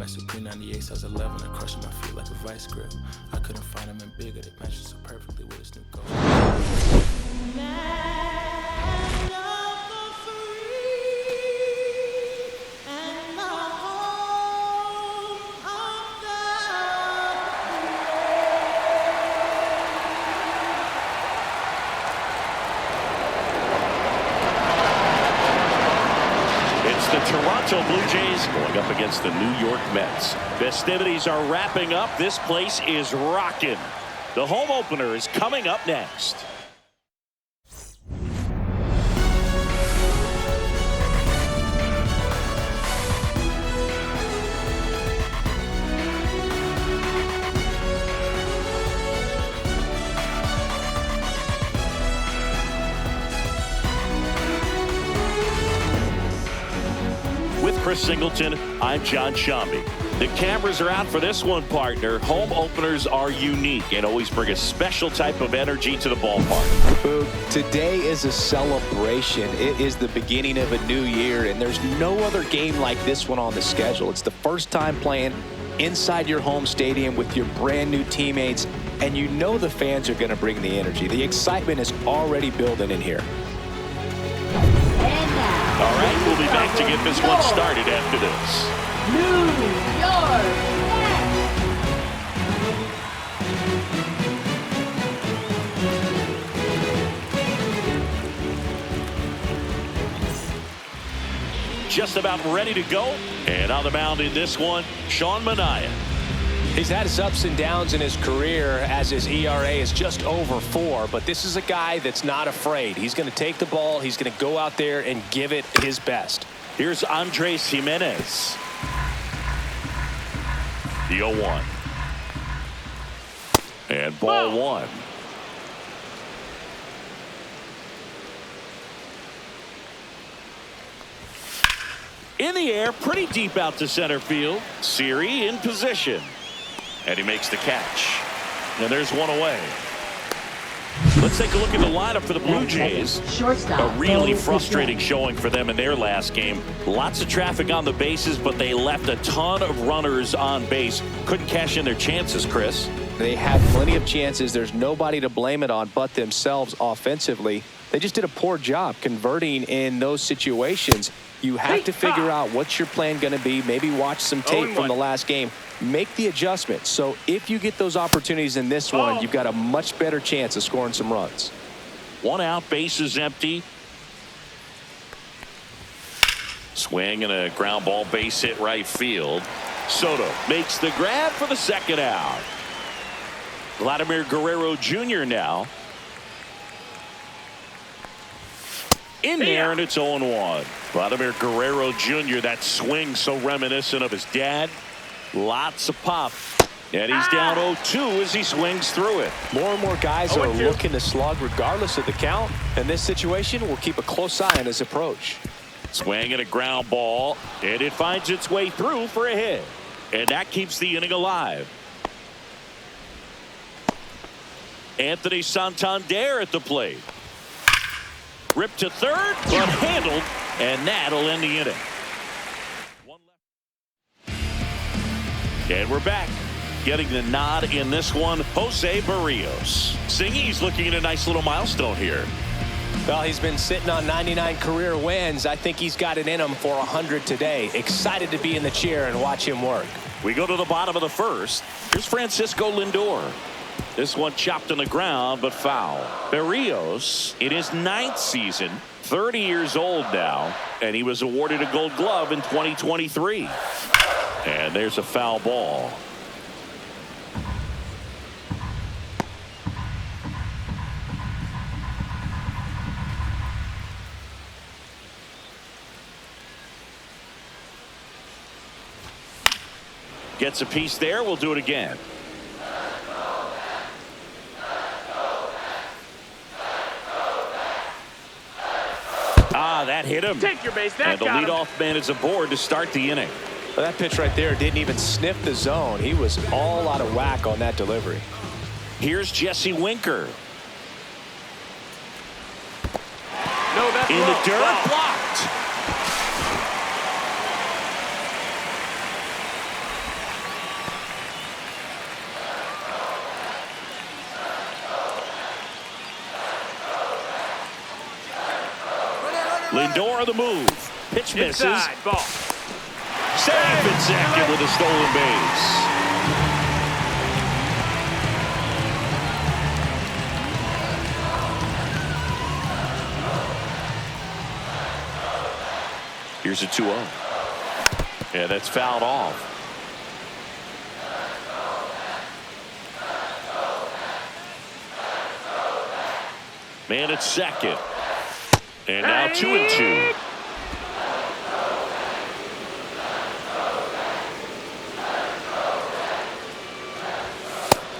Supreme 98 size 11 and crushing my feet like a vice grip. I couldn't find him in bigger, they match so perfectly with his new coat. The Toronto Blue Jays going up against the New York Mets. Festivities are wrapping up. This place is rocking. The home opener is coming up next. With Chris Singleton, I'm John Shambi. The cameras are out for this one, partner. Home openers are unique and always bring a special type of energy to the ballpark. Boog, today is a celebration. It is the beginning of a new year, and there's no other game like this one on the schedule. It's the first time playing inside your home stadium with your brand new teammates, and you know the fans are going to bring the energy. The excitement is already building in here. All right, we'll be back to get this one started after this. New York Mets. Just about ready to go. And on the mound in this one, Sean Manaea. He's had his ups and downs in his career as his ERA is just over 4, but this is a guy that's not afraid. He's going to take the ball. He's going to go out there and give it his best. Here's Andres Jimenez. The 0-1. And ball one. In the air, pretty deep out to center field. Siri in position. And he makes the catch. And there's one away. Let's take a look at the lineup for the Blue Jays. A really frustrating showing for them in their last game. Lots of traffic on the bases, but they left a ton of runners on base. Couldn't cash in their chances, Chris. They had plenty of chances. There's nobody to blame it on but themselves offensively. They just did a poor job converting in those situations. You have to figure out what's your plan going to be. Maybe watch some tape from the last game. Make the adjustment. So if you get those opportunities in this one, you've got a much better chance of scoring some runs. One out, base is empty. Swing and a ground ball, base hit right field. Soto makes the grab for the second out. Vladimir Guerrero Jr. now. In there, and it's 0-1. Vladimir Guerrero Jr., that swing so reminiscent of his dad. Lots of pop. And he's down 0-2 as he swings through it. More and more guys are looking to slug regardless of the count. In this situation, we'll keep a close eye on his approach. Swing and a ground ball, and it finds its way through for a hit. And that keeps the inning alive. Anthony Santander at the plate. Ripped to third, but handled, and that'll end the inning. And we're back. Getting the nod in this one, Jose Barrios. Singy's looking at a nice little milestone here. Well, he's been sitting on 99 career wins. I think he's got it in him for 100 today. Excited to be in the chair and watch him work. We go to the bottom of the first. Here's Francisco Lindor. This one chopped on the ground, but foul. Barrios, in his 9th season, 30 years old now, and he was awarded a Gold Glove in 2023. And there's a foul ball. Gets a piece there. We'll do it again. That hit him. Take your base. And the leadoff man is aboard to start the inning. Well, that pitch right there didn't even sniff the zone. He was all out of whack on that delivery. Here's Jesse Winker. No, that's in the dirt, wow. blocked. 1-0 Lindor the move. Pitch misses. Inside, ball. Safe at second with a stolen base. Here's a 2-0. Yeah, that's fouled off. Man at second. And now 2-2.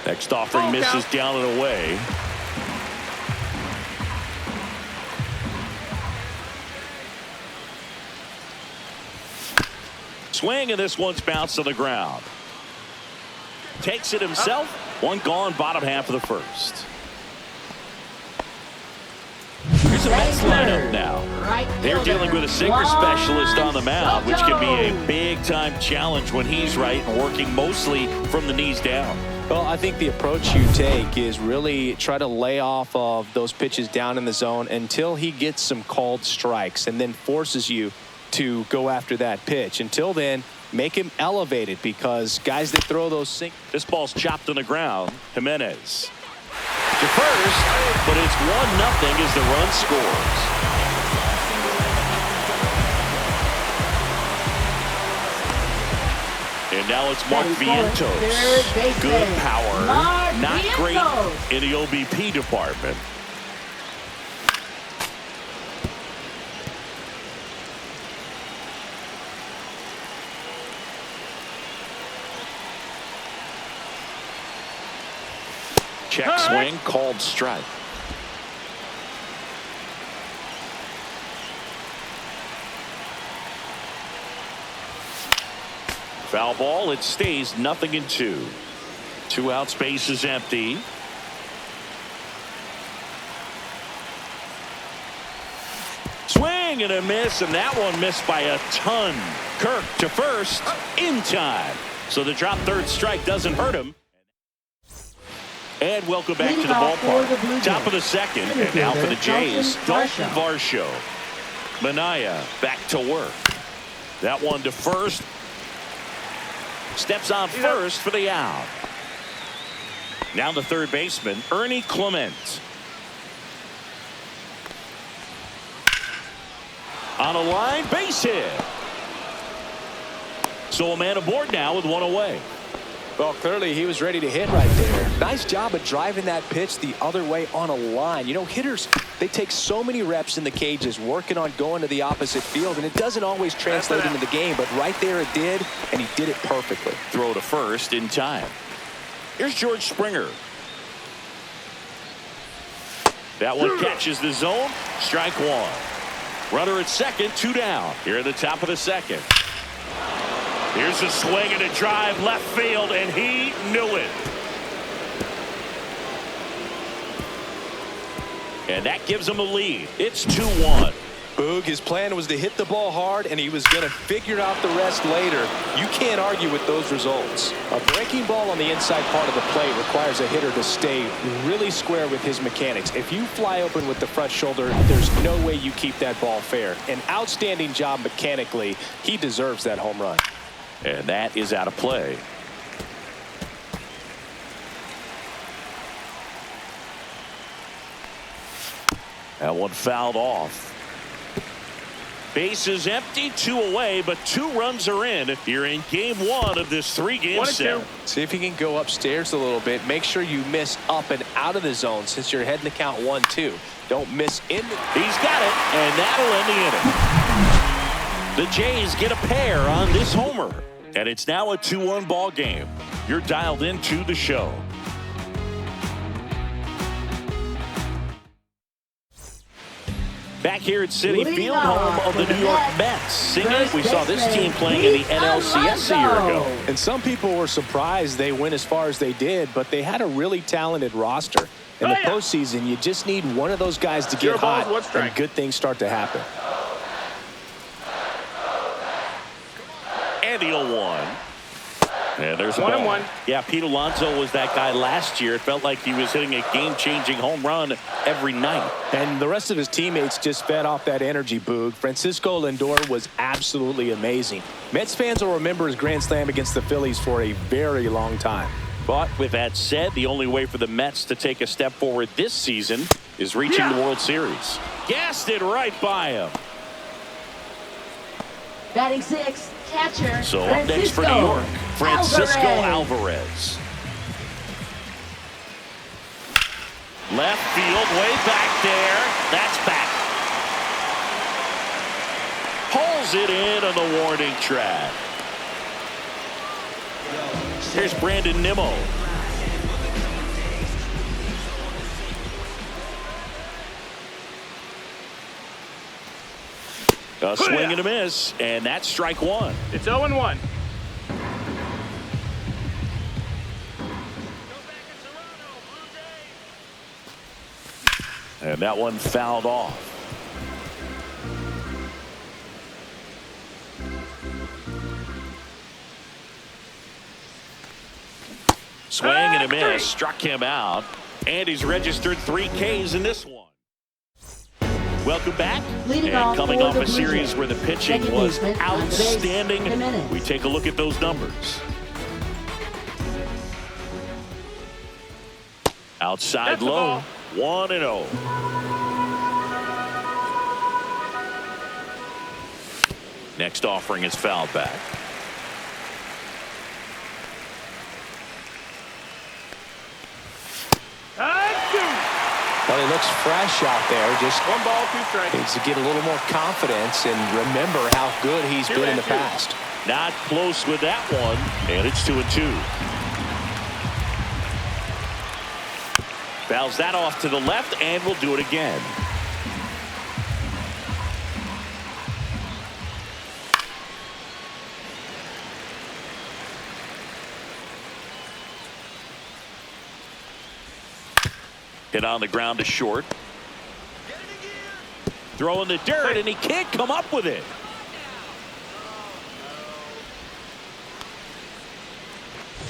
Next offering misses down and away. Swing, and this one's bounced to the ground. Takes it himself. One gone, bottom half of the first. Here's the Mets lineup now. They're dealing with a sinker specialist on the mound, which can be a big-time challenge when he's right and working mostly from the knees down. Well, I think the approach you take is really try to lay off of those pitches down in the zone until he gets some called strikes and then forces you to go after that pitch. Until then, make him elevated, because guys that throw those sink. This ball's chopped on the ground. Jimenez to first, but it's 1-0 as the run scores. And now it's Mark Vientos. Good power, not great in the OBP department. Check swing, called strike. Foul ball. It stays 0-2. 2 out, space is empty. Swing and a miss, and that one missed by a ton. Kirk to first in time. So the drop third strike doesn't hurt him. And welcome back to the ballpark. Top of the second, and now for the Jays, Dalton Varsho. Manaea back to work. That one to first. Steps on first for the out. Now the third baseman, Ernie Clement. On a line, base hit. So a man aboard now with one away. Well, clearly he was ready to hit right there. Nice job of driving that pitch the other way on a line. You know, hitters, they take so many reps in the cages working on going to the opposite field, and it doesn't always translate into the game, but right there it did, and he did it perfectly. Throw to first in time. Here's George Springer. That one catches the zone. Strike one. Runner at second, 2 down. Here at the top of the second. Here's a swing and a drive left field, and he knew it. And that gives him a lead. It's 2-1. Boog, his plan was to hit the ball hard, and he was going to figure out the rest later. You can't argue with those results. A breaking ball on the inside part of the plate requires a hitter to stay really square with his mechanics. If you fly open with the front shoulder, there's no way you keep that ball fair. An outstanding job mechanically. He deserves that home run. And that is out of play. That one fouled off. Base is empty, 2 away, but 2 runs are in. You're in game 1 of this 3-game set. See if you can go upstairs a little bit. Make sure you miss up and out of the zone since you're heading to count 1-2. Don't miss in. He's got it, and that'll end the inning. The Jays get a pair on this homer. And it's now a 2-1 ball game. You're dialed into the show. Back here at Citi Field, home of the New York Mets. Singing, we saw this team playing in the NLCS a year ago. And some people were surprised they went as far as they did, but they had a really talented roster. In the postseason, you just need one of those guys to get hot, and good things start to happen. And the 0-1. And there's a 1-1. Yeah, Pete Alonso was that guy last year. It felt like he was hitting a game-changing home run every night. And the rest of his teammates just fed off that energy, Boog. Francisco Lindor was absolutely amazing. Mets fans will remember his grand slam against the Phillies for a very long time. But with that said, the only way for the Mets to take a step forward this season is reaching the World Series. Gassed it right by him. Batting 6, catcher. So up next for New York, Francisco Alvarez. Left field, way back there. That's back. Pulls it in on the warning track. Here's Brandon Nimmo. A swing and a miss, and that's strike one. It's 0-1. And that one fouled off. Swing and a miss, struck him out, and he's registered 3 Ks in this one. Welcome back. Leading and off coming for off the a Blue series Jays. where the pitching Second was baseman on the base, outstanding. Jimenez. We take a look at those numbers. Outside That's the low, ball. 1-0. Next offering is fouled back. Well, he looks fresh out there. Just 1 ball, 2 strikes. needs to get a little more confidence and remember how good he's been in the past. Not close with that one, and it's 2-2. Fouls that off to the left, and we'll do it again. Hit on the ground to short. Throw in the dirt, and he can't come up with it.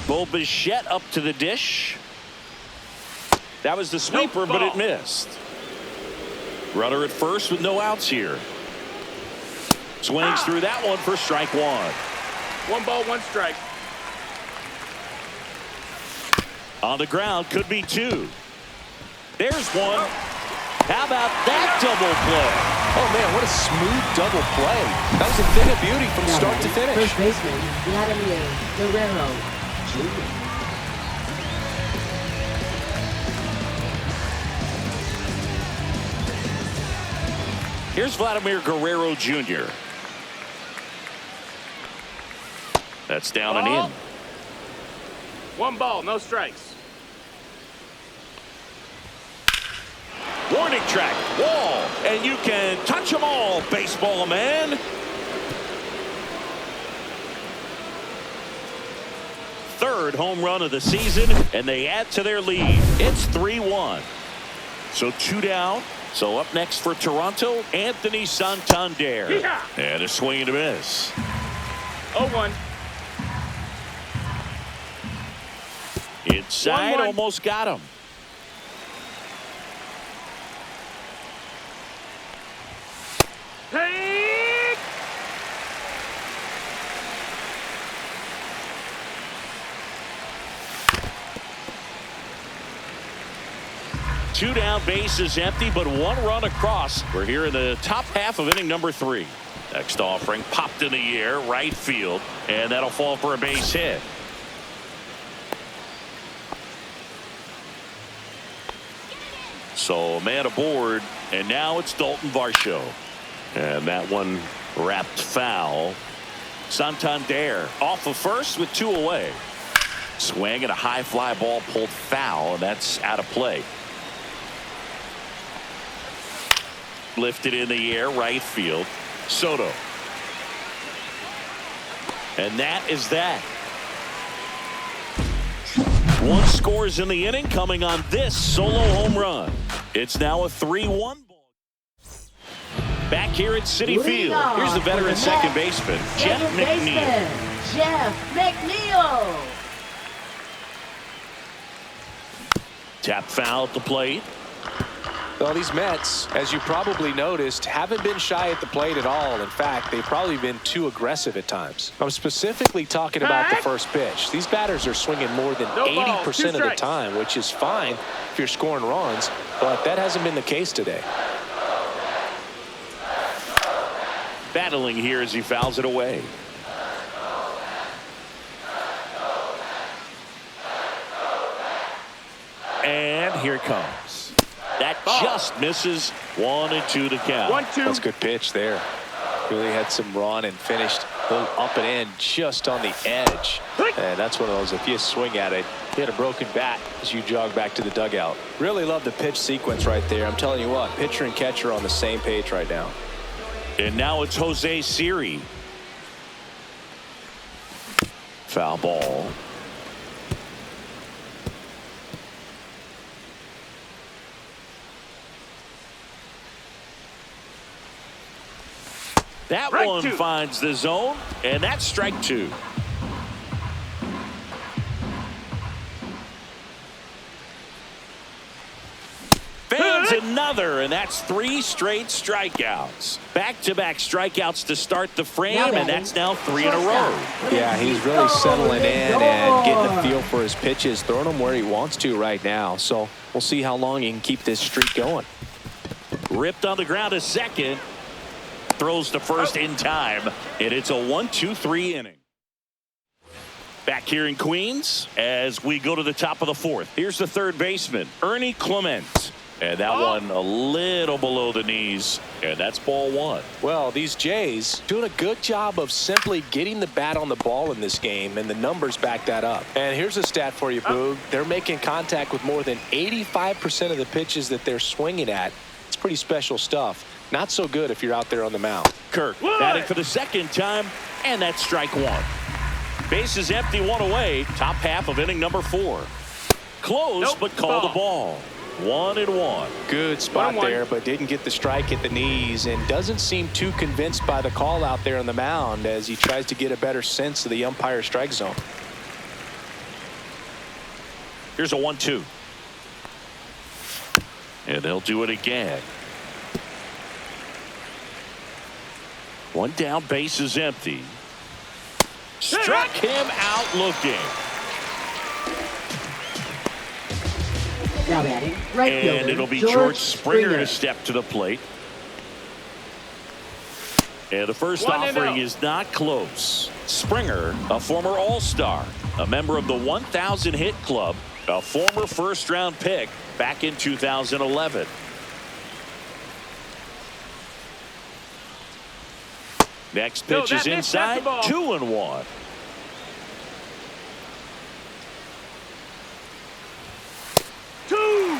Bo Bichette up to the dish. That was the sweeper, but it missed. Runner at first with no outs here. Swings through that one for strike one. 1 ball, 1 strike. On the ground, could be 2. There's one. How about that double play? Oh, man, what a smooth double play. That was a thing of beauty from start to finish. First baseman, Vladimir Guerrero Jr. Here's Vladimir Guerrero Jr. That's down and in. 1 ball, no strikes. Warning track, wall, and you can touch them all, baseball man. Third home run of the season, and they add to their lead. It's 3-1. So 2 down. So up next for Toronto, Anthony Santander. Yeehaw! And a swing and a miss. 0-1. Inside, 1-1. almost got him. Take! Two down, base is empty, but 1 run across. We're here in the top half of inning number 3. Next offering popped in the air, right field, and that'll fall for a base hit. So a man aboard, and now it's Dalton Varsho. And that one wrapped foul. Santander off of first with 2 away. Swing and a high fly ball pulled foul, and that's out of play. Lifted in the air, right field. Soto. And that is that. 1 scores in the inning, coming on this solo home run. It's now a 3-1 ball. Back here at City Field. Here's the veteran second baseman, Jeff McNeil. Jeff McNeil. Tap foul at the plate. Well, these Mets, as you probably noticed, haven't been shy at the plate at all. In fact, they've probably been too aggressive at times. I'm specifically talking about the first pitch. These batters are swinging more than 80% of the time, which is fine if you're scoring runs, but that hasn't been the case today. Battling here as he fouls it away. And here it comes. That just misses. 1-2 to count. 1-2. That's a good pitch there. Really had some run and finished a little up and in just on the edge. And that's one of those, if you swing at it, hit a broken bat as you jog back to the dugout. Really love the pitch sequence right there. I'm telling you what, pitcher and catcher are on the same page right now. And now it's Jose Siri. Foul ball. That one finds the zone, and that's strike two. Fans another, and that's 3 straight strikeouts. Back-to-back strikeouts to start the frame, and that's now 3 in a row. Yeah, he's really settling in and getting a feel for his pitches, throwing them where he wants to right now. So we'll see how long he can keep this streak going. Ripped on the ground to second. Throws to first in time, and it's a 1-2-3 inning. Back here in Queens as we go to the top of the 4th. Here's the third baseman, Ernie Clement. And that one a little below the knees, and that's ball 1. Well, these Jays doing a good job of simply getting the bat on the ball in this game, and the numbers back that up. And here's a stat for you, Boog. They're making contact with more than 85% of the pitches that they're swinging at. It's pretty special stuff. Not so good if you're out there on the mound. Kirk batting for the second time, and that's strike 1. Base is empty, 1 away. Top half of inning number 4. Close, but called the ball. 1-1. Good spot there, but didn't get the strike at the knees and doesn't seem too convinced by the call out there on the mound as he tries to get a better sense of the umpire strike zone. Here's a 1-2. And they'll do it again. One down, base is empty. Struck him out looking. Now batting, right fielder, And it'll be George Springer to step to the plate. And the first offering is not close. Springer, a former All-Star, a member of the 1,000 hit club, a former first-round pick back in 2011. Next pitch is inside, 2-1. Two.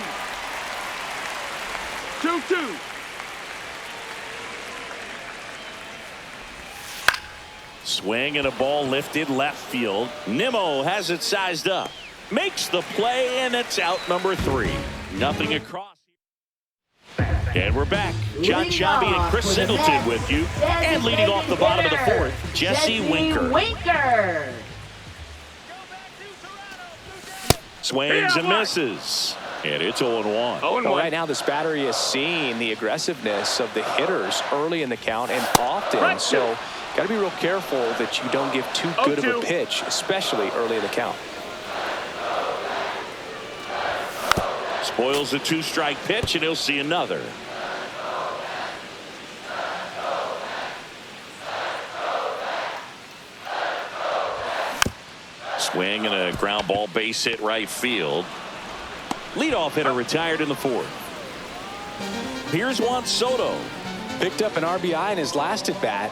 Swing and a ball lifted left field. Nimmo has it sized up. Makes the play, and it's out number 3. Nothing across. And we're back. John Shambi and Chris Singleton with you. And leading off the bottom of the 4th, Jesse Winker. Swings and misses. And it's 0-1. Well, right now, this battery is seeing the aggressiveness of the hitters early in the count and often. So, got to be real careful that you don't give too good of a pitch, especially early in the count. Spoils the 2-strike pitch, and he'll see another. Swing and a ground ball base hit right field. Leadoff hitter retired in the 4th. Here's Juan Soto. Picked up an RBI in his last at bat.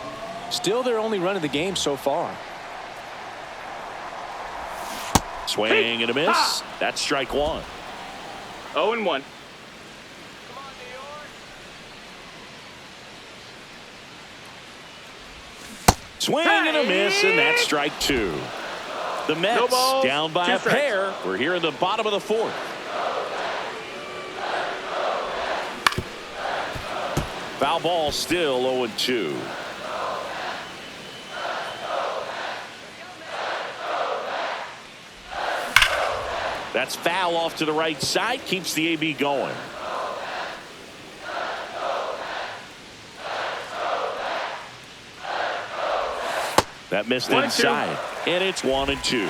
Still their only run of the game so far. Swing and a miss. That's strike 1. 0-1. Swing and a miss, and that's strike 2. The Mets down by a pair. We're here in the bottom of the 4th. Foul ball, still 0-2. That's foul off to the right side. Keeps the AB going. That missed inside. And it's 1-2.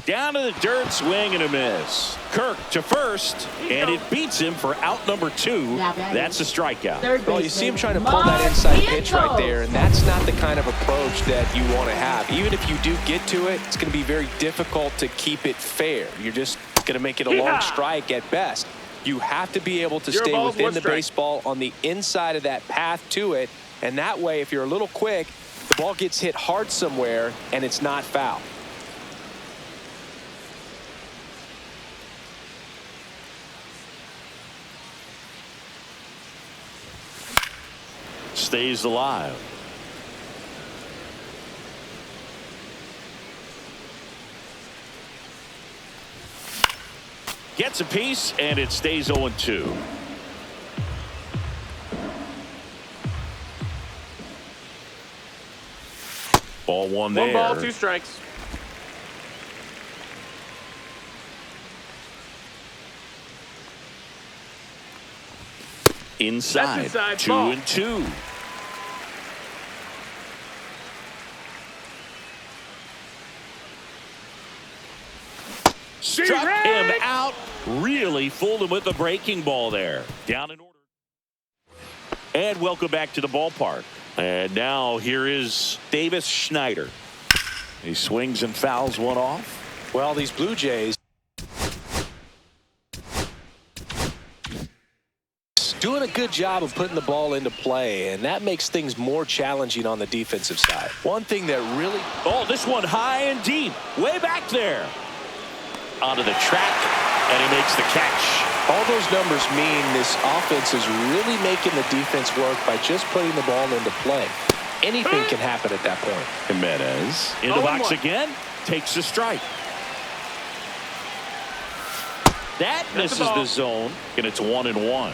Down to the dirt, swing and a miss. Kirk to first, and it beats him for out number 2. That's a strikeout. Well, you see him trying to pull that inside pitch right there, and that's not the kind of approach that you want to have. Even if you do get to it, it's going to be very difficult to keep it fair. You're just going to make it a long strike at best. You have to be able to stay within the baseball on the inside of that path to it, and that way, if you're a little quick, the ball gets hit hard somewhere, and it's not foul. Stays alive. Gets a piece, and it stays 0-2. Ball one there. 1 ball, 2 strikes. Inside. 2-2. Struck him out. Really fooled him with the breaking ball there. Down in order. And welcome back to the ballpark. And now here is Davis Schneider. He swings and fouls one off. Well, these Blue Jays doing a good job of putting the ball into play, and that makes things more challenging on the defensive side. One thing that really... Oh, this one high and deep. Way back there. Onto the track, and he makes the catch. All those numbers mean this offense is really making the defense work by just putting the ball into play. Anything can happen at that point. Jimenez in the box again, takes a strike. That misses the zone, and it's 1-1.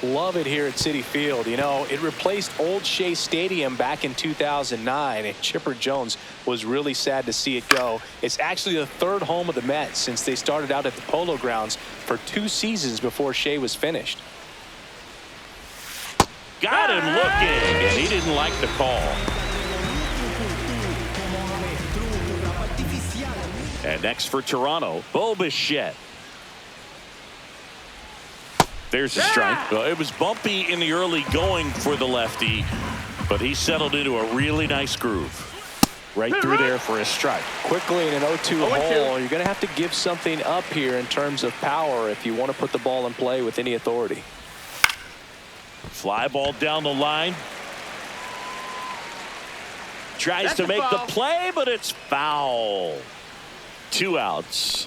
Love it here at Citi Field. You know, it replaced Old Shea Stadium back in 2009, and Chipper Jones was really sad to see it go. It's actually the 3rd home of the Mets since they started out at the Polo Grounds for 2 seasons before Shea was finished. Got him looking, and he didn't like the call. And next for Toronto, Bo Bichette. There's a strike. It was bumpy in the early going for the lefty, but he settled into a really nice groove. Right through there for a strike. Quickly in an 0-2 hole, you're going to have to give something up here in terms of power if you want to put the ball in play with any authority. Fly ball down the line. Tries to make the play, but it's foul. 2 outs.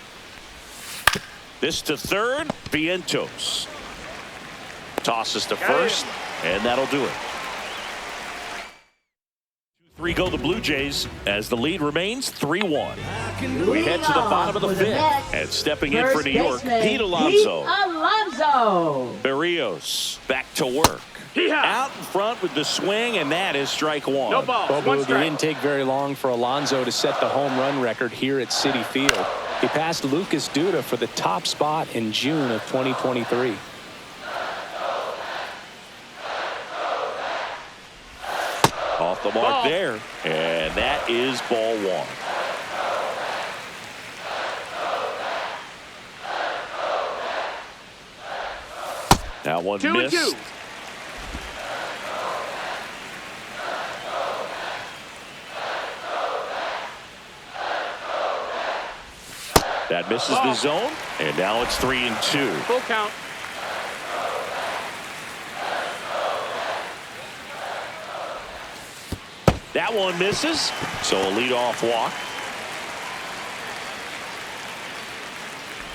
This to third, Vientos. Tosses to first, and that'll do it. 2-3 go the Blue Jays as the lead remains 3-1. We head to the bottom of the 5th, and stepping in for New York, Pete Alonso. Berrios back to work. Out in front with the swing, and that is strike 1. No ball. It didn't take very long for Alonso to set the home run record here at Citi Field. He passed Lucas Duda for the top spot in June of 2023. Off the mark there, and that is ball 1. That one missed. 2-2. That misses the zone, and now it's 3-2. Full count. That one misses, so a leadoff walk.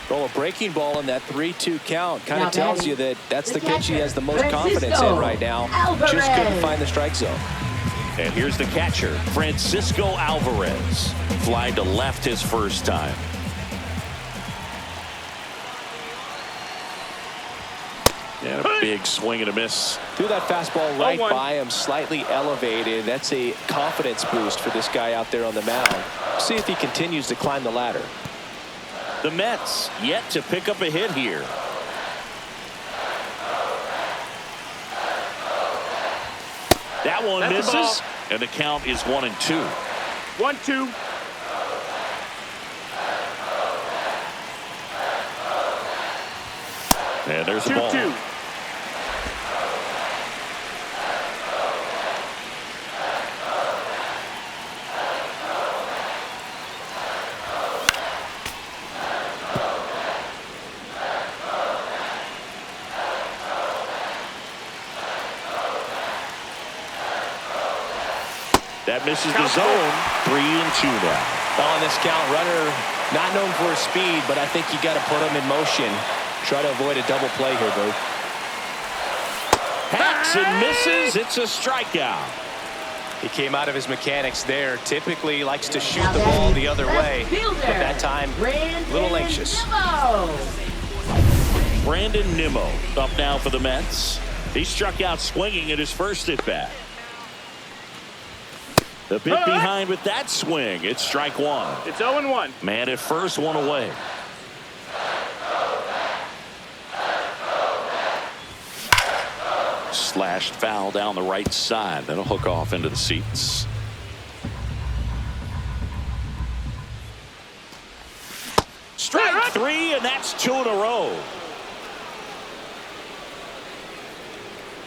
Well, a breaking ball in that 3-2 count kind of tells you that that's the pitch he has the most confidence in right now. Just couldn't find the strike zone. And here's the catcher, Francisco Alvarez. Flying to left his first time. And a big swing and a miss. Threw that fastball right 0-1. by him, slightly elevated. That's a confidence boost for this guy out there on the mound. See if he continues to climb the ladder. The Mets yet to pick up a hit here. That one That's the misses, ball. and the count is 1-2. 1-2. And there's the ball. 2-2. That misses the zone. 3-2 now. On this count, runner not known for his speed, but I think you got to put him in motion. Try to avoid a double play here, Boo. Hacks and misses. It's a strikeout. He came out of his mechanics there. Typically likes to shoot the ball the other way, but that time a little anxious. Brandon Nimmo up now for the Mets. He struck out swinging at his first at bat. The bit behind with that swing. It's strike one. It's 0-1. Man at first, one away. Slashed foul down the right side. That'll hook off into the seats. Strike three, and that's 2 in a row.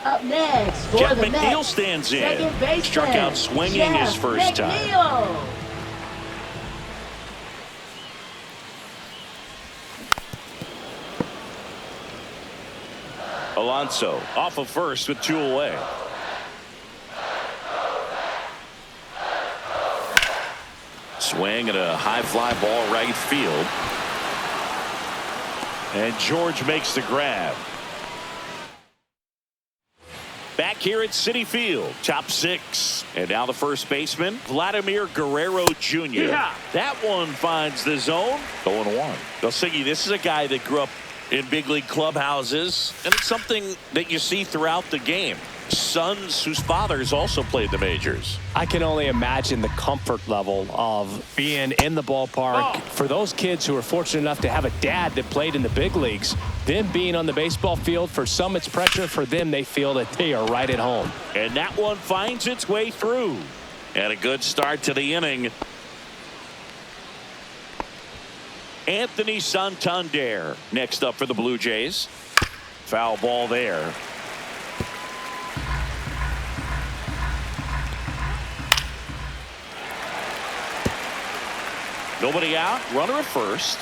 Up next for Jeff the McNeil Mets, stands in. second baseman, Struck out swinging his first time. McNeil. Alonso off of first with 2 away. Swing and a high fly ball right field. And George makes the grab. Back here at Citi Field, top 6. And now the first baseman, Vladimir Guerrero Jr. Yeah. That one finds the zone. 0-1. Well, Siggy, this is a guy that grew up in big league clubhouses, and it's something that you see throughout the game. Sons whose fathers also played the majors. I can only imagine the comfort level of being in the ballpark for those kids who are fortunate enough to have a dad that played in the big leagues. Them being on the baseball field, for some it's pressure. For them, they feel that they are right at home. And that one finds its way through. And a good start to the inning. Anthony Santander next up for the Blue Jays. Foul ball there. Nobody out. Runner at first.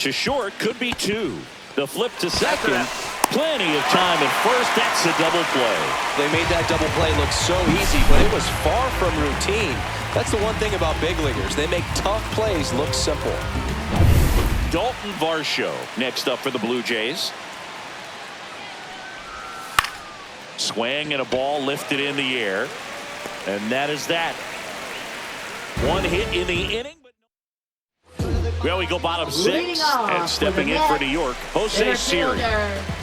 To short. Could be 2. The flip to second. Plenty of time at first. That's a double play. They made that double play look so easy, but it was far from routine. That's the one thing about big leaguers. They make tough plays look simple. Dalton Varsho next up for the Blue Jays. Swing and a ball lifted in the air. And that is that. One hit in the inning. Well, we go bottom 6. And stepping in for New York, Jose Siri.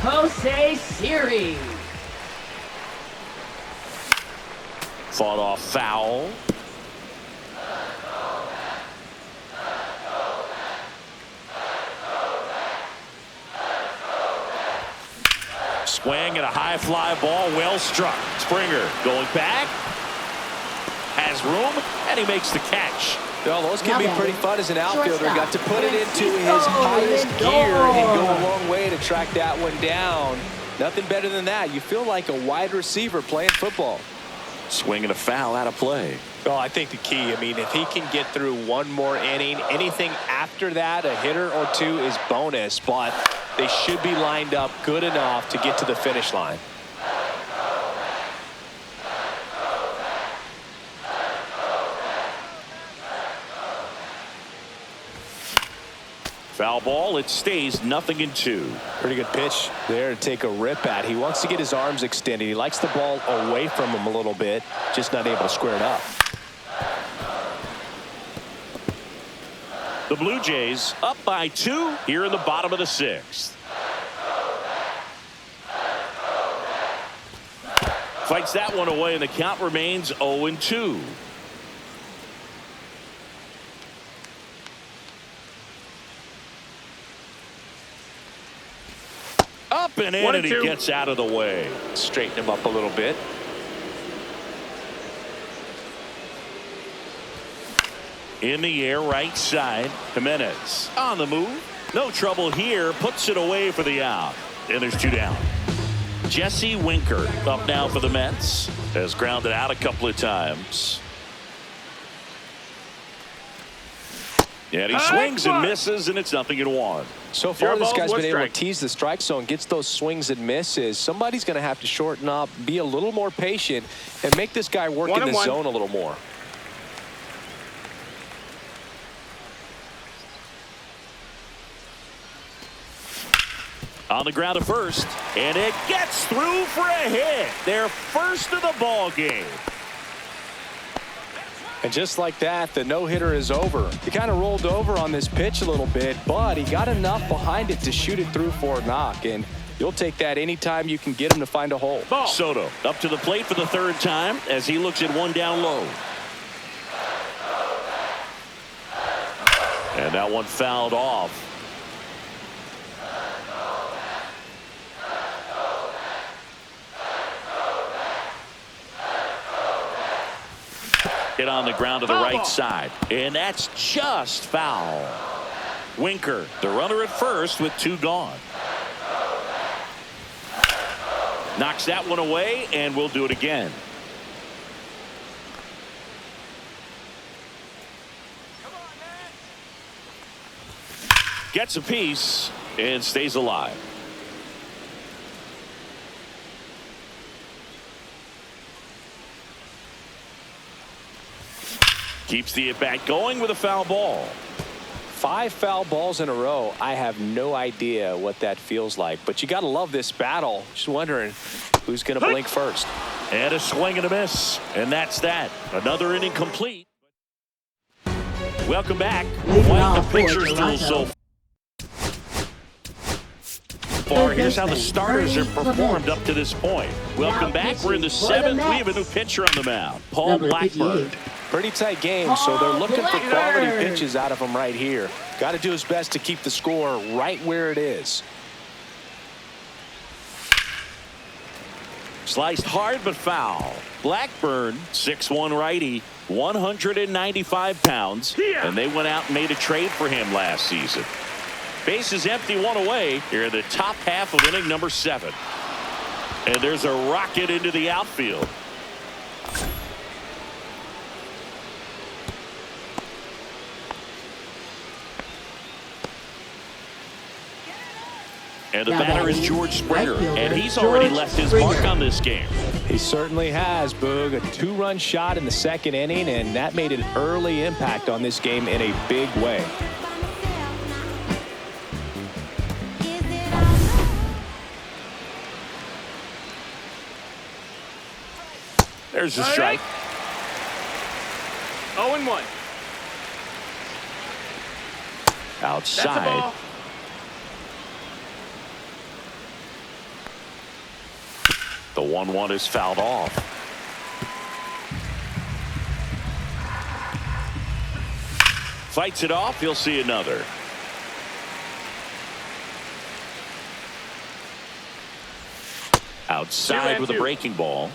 Jose Siri. Fought off foul. Swing and a high fly ball, well struck. Springer going back. Has room, and he makes the catch. Well, those can be pretty fun as an outfielder. Got to put it into his highest gear and go a long way to track that one down. Nothing better than that. You feel like a wide receiver playing football. Swing and a foul out of play. Well, I think the key, I mean, if he can get through one more inning, anything after that, a hitter or 2 is bonus, but they should be lined up good enough to get to the finish line. Foul ball, it stays 0-2. Pretty good pitch there to take a rip at. He wants to get his arms extended. He likes the ball away from him a little bit, just not able to square it up. The Blue Jays up by 2 here in the bottom of the 6th. Fights that one away, and the count remains 0-2. Up and in, and he gets out of the way. Straighten him up a little bit. In the air, right side. Jimenez on the move. No trouble here. Puts it away for the out. And there's 2 down. Jesse Winker up now for the Mets. Has grounded out a couple of times. And he swings and misses, and it's 0-1. So far, this guy's been able to tease the strike zone, gets those swings and misses. Somebody's going to have to shorten up, be a little more patient, and make this guy work in the zone a little more. On the ground to first, and it gets through for a hit. Their first of the ball game. And just like that, the no-hitter is over. He kind of rolled over on this pitch a little bit, but he got enough behind it to shoot it through for a knock. And you'll take that anytime you can get him to find a hole. Ball. Soto up to the plate for the 3rd time as he looks at one down low. And that one fouled off. Hit on the ground to the right side, and that's just foul. Winker, the runner at first with 2 gone. Knocks that one away, and we'll do it again. Gets a piece and stays alive. Keeps the at-bat going with a foul ball. 5 foul balls in a row. I have no idea what that feels like, but you got to love this battle. Just wondering who's going to blink first. And a swing and a miss, and that's that. Another inning complete. Welcome back. Quite the pitcher's duel so far. Here's how the starters have performed up to this point. Welcome back. We're in the 7th. We have a new pitcher on the mound, Paul Blackburn. Pretty tight game, so they're looking for quality pitches out of him right here. Got to do his best to keep the score right where it is. Sliced hard but foul. Blackburn, 6'1" righty, 195 pounds, and they went out and made a trade for him last season. Bases empty, 1 away here in the top half of inning number 7. And there's a rocket into the outfield. And the batter is George Springer, and he's already left his mark on this game. He certainly has, Boog. A 2-run shot in the 2nd inning, and that made an early impact on this game in a big way. There's the strike. 0-1. Outside. The 1-1 is fouled off. Fights it off. He'll see another. Outside with a breaking ball.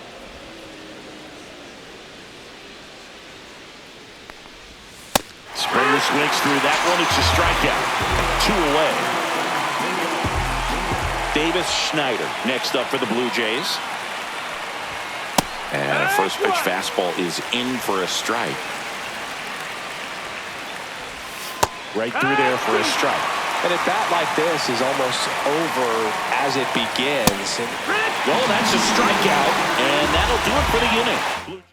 Springer swings through that one. It's a strikeout. 2 away. Davis Schneider next up for the Blue Jays. And a first pitch fastball is in for a strike. Right through there for a strike. And a bat like this is almost over as it begins. Well, that's a strikeout, and that'll do it for the inning.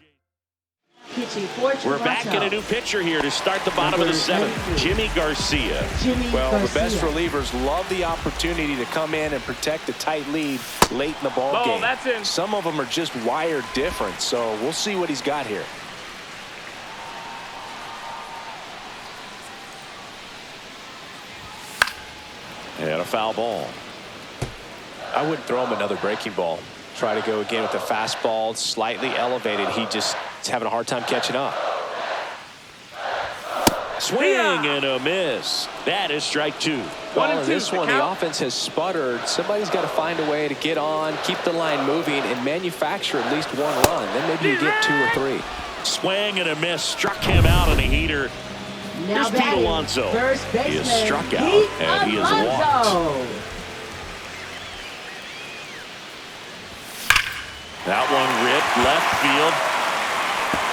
We're back in a new pitcher here to start the bottom of the 7th. Jimmy Garcia. Well, the best relievers love the opportunity to come in and protect a tight lead late in the ball game. That's in. Some of them are just wired different, so we'll see what he's got here. And a foul ball. I wouldn't throw him another breaking ball. Try to go again with the fastball, slightly elevated. He just is having a hard time catching up. Swing and a miss. That is strike two. Well, in this one, the offense has sputtered. Somebody's got to find a way to get on, keep the line moving, and manufacture at least one run. Then maybe you get 2 or 3. Swing and a miss. Struck him out on a heater. Now Here's Pete Alonso. First baseman, He is struck out, and he is walked. That one ripped left field.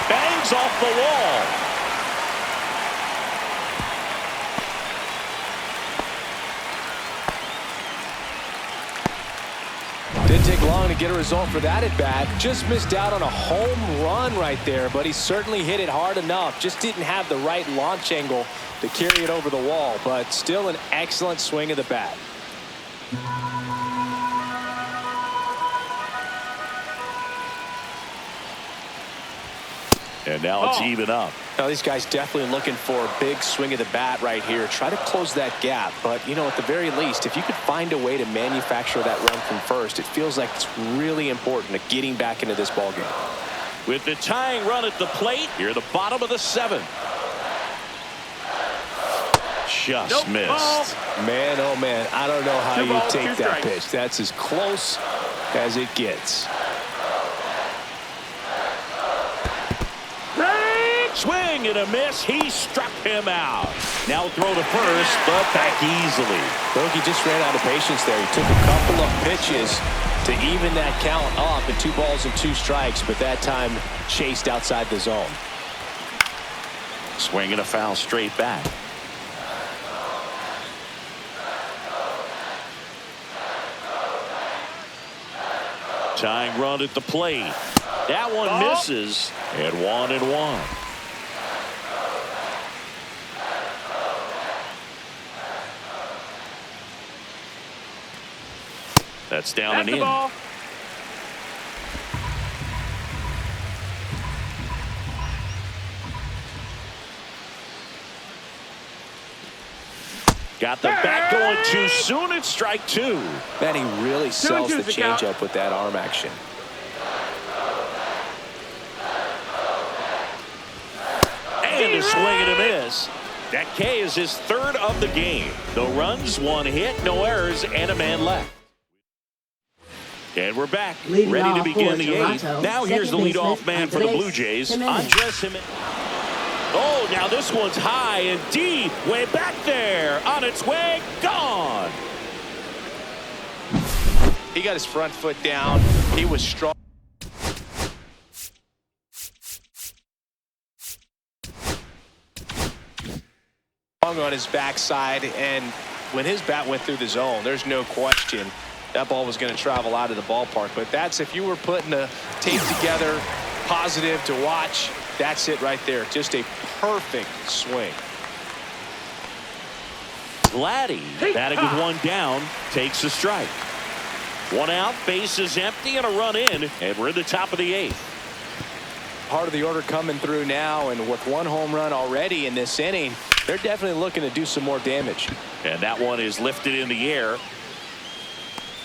Bangs off the wall. Didn't take long to get a result for that at bat. Just missed out on a home run right there, but he certainly hit it hard enough. Just didn't have the right launch angle to carry it over the wall, but still an excellent swing of the bat. And now it's even up. Now these guys definitely looking for a big swing of the bat right here. Try to close that gap. But, you know, at the very least, if you could find a way to manufacture that run from first, it feels like it's really important to getting back into this ballgame. With the tying run at the plate, here at the bottom of the 7th. Just missed. Man, oh man, I don't know how 2 you balls, take 2 that strikes. pitch. That's as close as it gets. Swing and a miss. He struck him out. Now throw to first, but back easily. Bogey just ran out of patience there. He took a couple of pitches to even that count up at 2 balls and 2 strikes, but that time chased outside the zone. Swing and a foul straight back. Tying run at the plate. That one misses. And 1-1. That's down and in. Ball. Got the bat going too soon. It's strike 2. Man, he really sells the 2-2's the count. changeup with that arm action. And a swing and a miss. That K is his 3rd of the game. No runs, 1 hit, no errors, and a man left. And we're back, Leading ready to off begin for the Toronto, 8th. Now here's the second leadoff baseman, man for the Andres Blue Jays, Jimenez. Andres Jimenez. Oh, now this one's high and deep, way back there, on its way, gone. He got his front foot down. He was strong. On his backside, and when his bat went through the zone, there's no question that ball was going to travel out of the ballpark. But that's, if you were putting a tape together, positive to watch, that's it right there. Just a perfect swing. Vladdy, batting with 1 down, takes a strike. 1 out, base is empty, and a run in, and we're in the top of the 8th. Part of the order coming through now, and with 1 home run already in this inning, they're definitely looking to do some more damage. And that one is lifted in the air.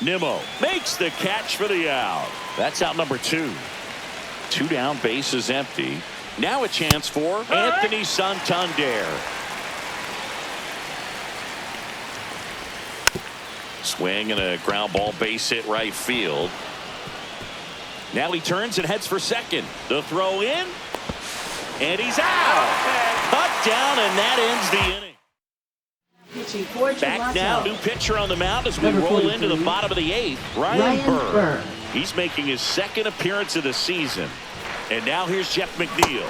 Nimmo makes the catch for the out. That's out number 2. 2 down, base is empty. Now a chance for Anthony Santander. Swing and a ground ball, base hit right field. Now he turns and heads for second. The throw in, and he's out. Cut down, and that ends the inning. Pitching for Back now, Toronto. new pitcher on the mound as we Number roll 43, into the bottom of the 8th. Ryan Burr. Burr. He's making his 2nd appearance of the season. And now here's Jeff McNeil.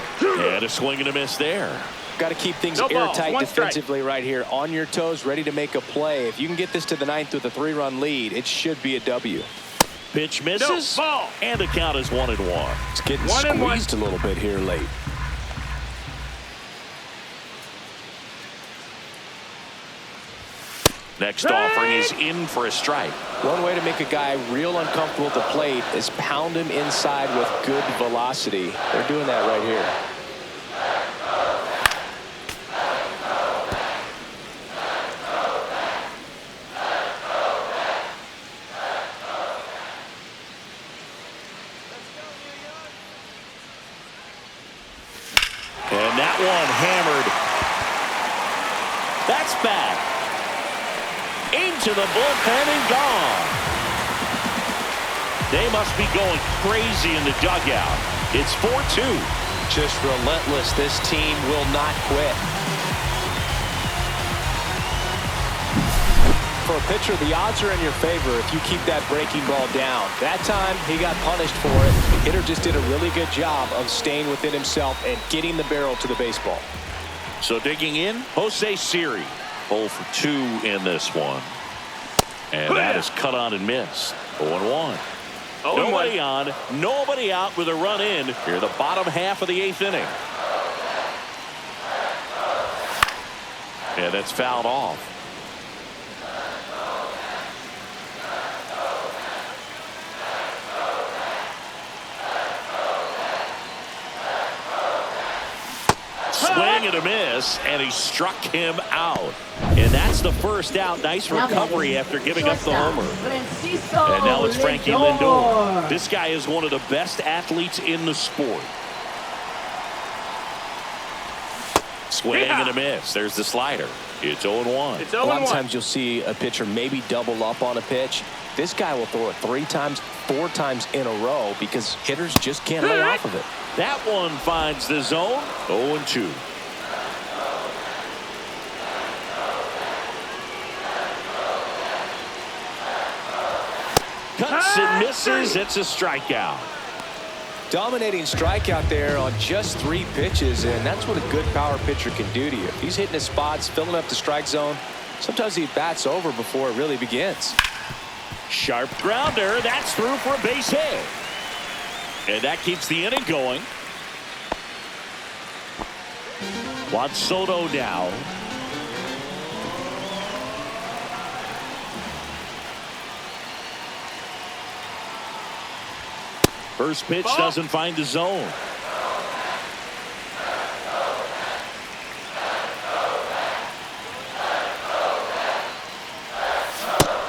And a swing and a miss there. Got to keep things No balls, airtight 1 strike. defensively right here. On your toes, ready to make a play. If you can get this to the 9th with a 3-run lead, it should be a W. Pitch misses. No ball. And the count is 1-1. It's getting 1-1. squeezed a little bit here late. Next offering is in for a strike. One way to make a guy real uncomfortable at the plate is pound him inside with good velocity. They're doing that right here. one hammered. That's back. Into the bullpen and gone. They must be going crazy in the dugout. It's 4-2. Just relentless. This team will not quit. For a pitcher, the odds are in your favor if you keep that breaking ball down. That time, he got punished for it. The hitter just did a really good job of staying within himself and getting the barrel to the baseball. So digging in, Jose Siri. 0 for 2 in this one. And that is cut on and missed. 0-1. Nobody on, nobody out with a run in here, the bottom half of the 8th inning. And that's fouled off. Swing and a miss, and he struck him out. And that's the first out. Nice recovery after giving up the homer. And now it's Frankie Lindor. This guy is one of the best athletes in the sport. Swing and a miss. There's the slider. It's 0-1. It's 0-1. A lot of times you'll see a pitcher maybe double up on a pitch. This guy will throw it 3 times, 4 times in a row because hitters just can't lay off of it. That one finds the zone. 0-2. Cuts and misses. It's a strikeout. Dominating strikeout there on just 3 pitches, and that's what a good power pitcher can do to you. If he's hitting his spots, filling up the strike zone, sometimes he bats over before it really begins. Sharp grounder. That's through for a base hit. And that keeps the inning going. Juan Soto now. First pitch doesn't find the zone.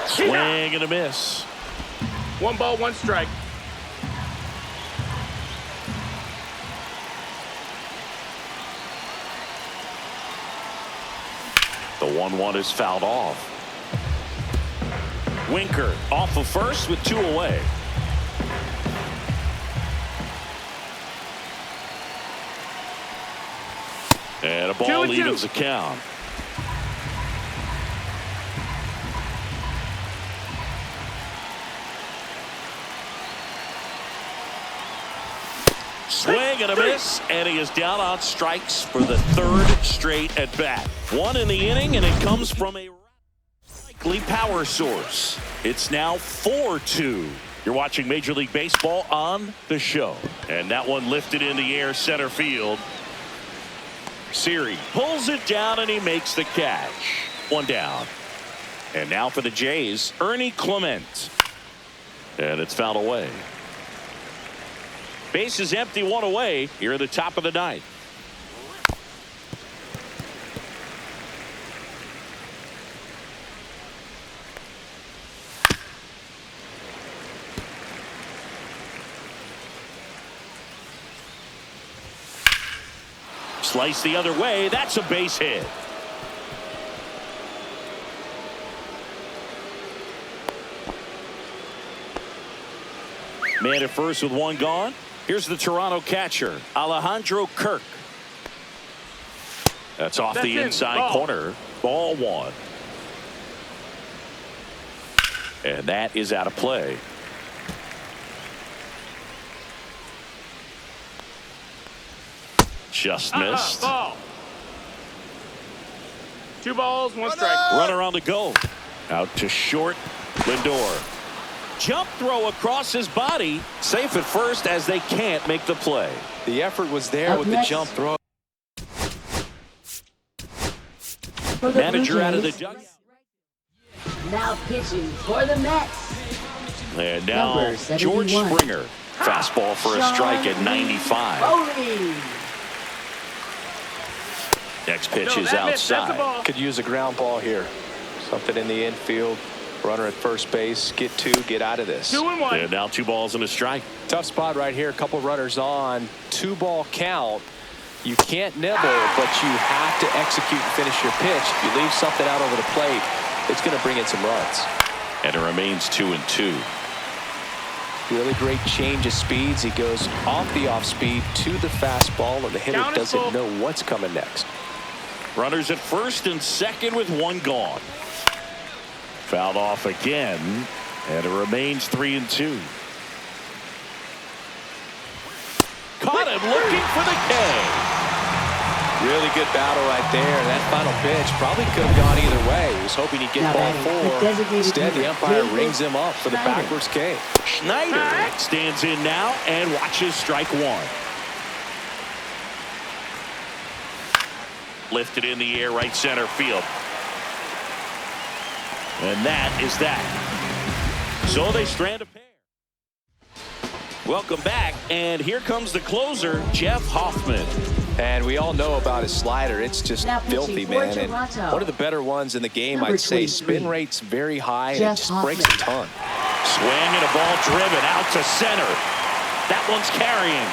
Swing and a miss. 1 ball, 1 strike. The 1-1 is fouled off. Winker off of first with 2 away. And a ball evens the count. Swing and a miss, and he is down on strikes for the 3rd straight at bat. 1 in the inning, and it comes from a likely power source. It's now 4-2. You're watching Major League Baseball on the show. And that one lifted in the air center field. Siri pulls it down, and he makes the catch. 1 down. And now for the Jays, Ernie Clement. And it's fouled away. Base is empty, 1 away here at the top of the 9th. Slice the other way. That's a base hit. Man at first with 1 gone. Here's the Toronto catcher, Alejandro Kirk. That's off the inside corner. Ball 1. And that is out of play. Just missed. Ball. 2 balls, 1 strike. Runner on the go. Out to short. Lindor. Jump throw across his body. Safe at first as they can't make the play. The effort was there with the jump throw. Manager out of the dugout. Now pitching for the Mets. And now Number George 71. Springer. Fastball for a strike at 95. Foley. Next pitch is That's a outside. ball. Could use a ground ball here. Something in the infield. Runner at first base. Get 2. Get out of this. 2-1. And now 2 balls and a strike. Tough spot right here. A couple runners on. 2-ball count. You can't nibble, but you have to execute and finish your pitch. If you leave something out over the plate, it's going to bring in some runs. And it remains 2-2. Really great change of speeds. He goes off the off speed to the fastball, and the hitter doesn't know what's coming next. Runners at first and second with one gone. Fouled off again, and it remains 3-2. Caught him looking for the K. Really good battle right there. That final pitch probably could have gone either way. He was hoping he'd get ball four. Instead, the umpire rings him up for the backwards K. Schneider stands in now and watches strike one. Lifted in the air, right center field. And that is that. So they strand a pair. Welcome back, and here comes the closer, Jeff Hoffman. And we all know about his slider. It's just filthy, man. And one of the better ones in the game, I'd say. Spin rate's very high, and it just breaks a ton. Swing and a ball driven out to center. That one's carrying.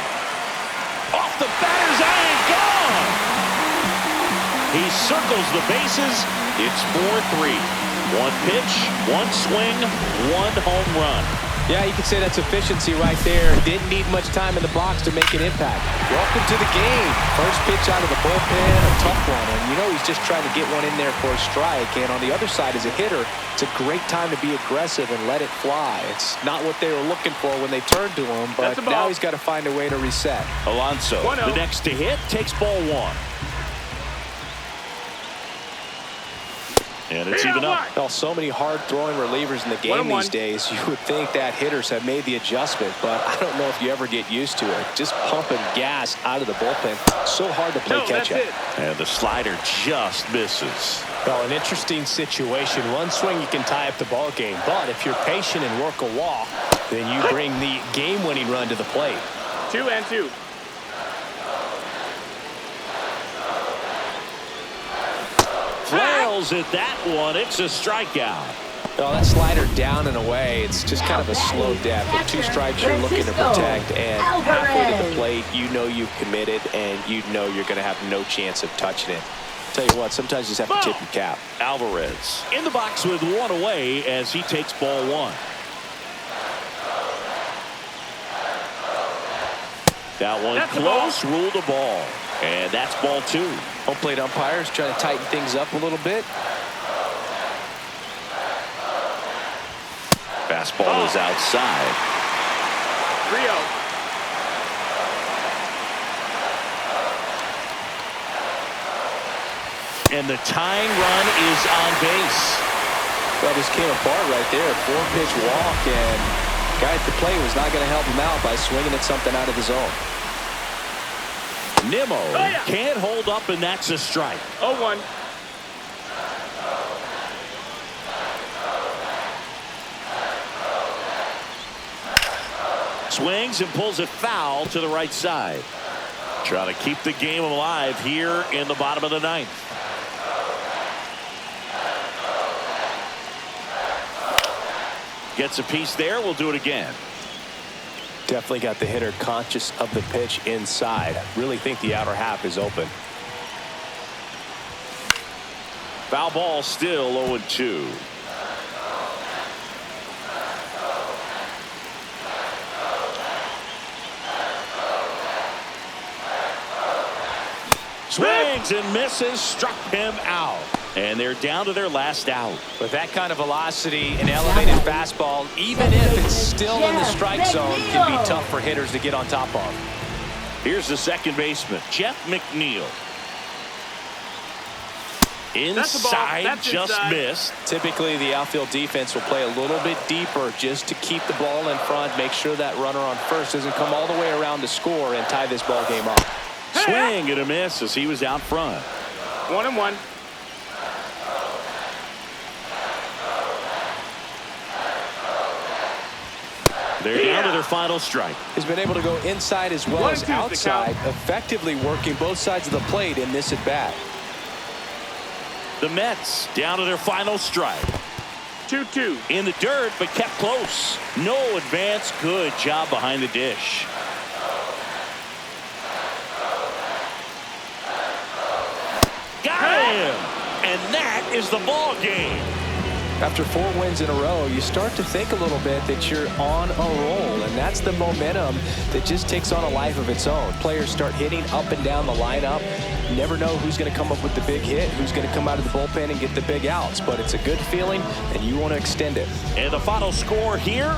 Off the batter's iron, gone! He circles the bases. It's 4-3. One pitch, one swing, one home run. Yeah, you could say that's efficiency right there. Didn't need much time in the box to make an impact. Welcome to the game. First pitch out of the bullpen, a tough one. And you know he's just trying to get one in there for a strike. And on the other side, as a hitter, it's a great time to be aggressive and let it fly. It's not what they were looking for when they turned to him, but now he's got to find a way to reset. Alonso, the next to hit, takes ball one. And it's even up. Well, so many hard-throwing relievers in the game these days. You would think that hitters have made the adjustment, but I don't know if you ever get used to it. Just pumping gas out of the bullpen. So hard to play catch-up. And the slider just misses. Well, an interesting situation. One swing, you can tie up the ball game. But if you're patient and work a walk, then you bring the game-winning run to the plate. 2-2. Flails at that one. It's a strikeout. Well, that slider down and away, it's just kind of a slow death. With two strikes you're looking to protect, and halfway to the plate, you know you've committed, and you know you're going to have no chance of touching it. Tell you what, sometimes you just have to tip your cap. Alvarez in the box with one away as he takes ball one. That one close, ruled a ball. And that's ball two. Home plate umpires trying to tighten things up a little bit. Fastball is outside. 3-0. And the tying run is on base. Well, this came apart right there. 4-pitch walk, and the guy at the plate was not going to help him out by swinging at something out of the zone. Nimmo can't hold up, and that's a strike. 0-1. Swings and pulls it foul to the right side. Trying to keep the game alive here in the bottom of the ninth. Gets a piece there. We'll do it again. Definitely got the hitter conscious of the pitch inside. Really think the outer half is open. Foul ball, still 0-2. Swings and misses, struck him out. And they're down to their last out. With that kind of velocity and elevated fastball, even if it's still in the strike zone, can be tough for hitters to get on top of. Here's the second baseman, Jeff McNeil. Inside, just missed. Typically, the outfield defense will play a little bit deeper just to keep the ball in front, make sure that runner on first doesn't come all the way around to score and tie this ball game up. Swing and a miss as he was out front. 1-1. They're down to their final strike. He's been able to go inside as well as outside, effectively working both sides of the plate in this at-bat. The Mets down to their final strike. 2-2. In the dirt, but kept close. No advance. Good job behind the dish. that is the ball game. After 4 wins in a row, you start to think a little bit that you're on a roll, and that's the momentum that just takes on a life of its own. Players start hitting up and down the lineup. You never know who's going to come up with the big hit, who's going to come out of the bullpen and get the big outs, but it's a good feeling, and you want to extend it. And the final score here,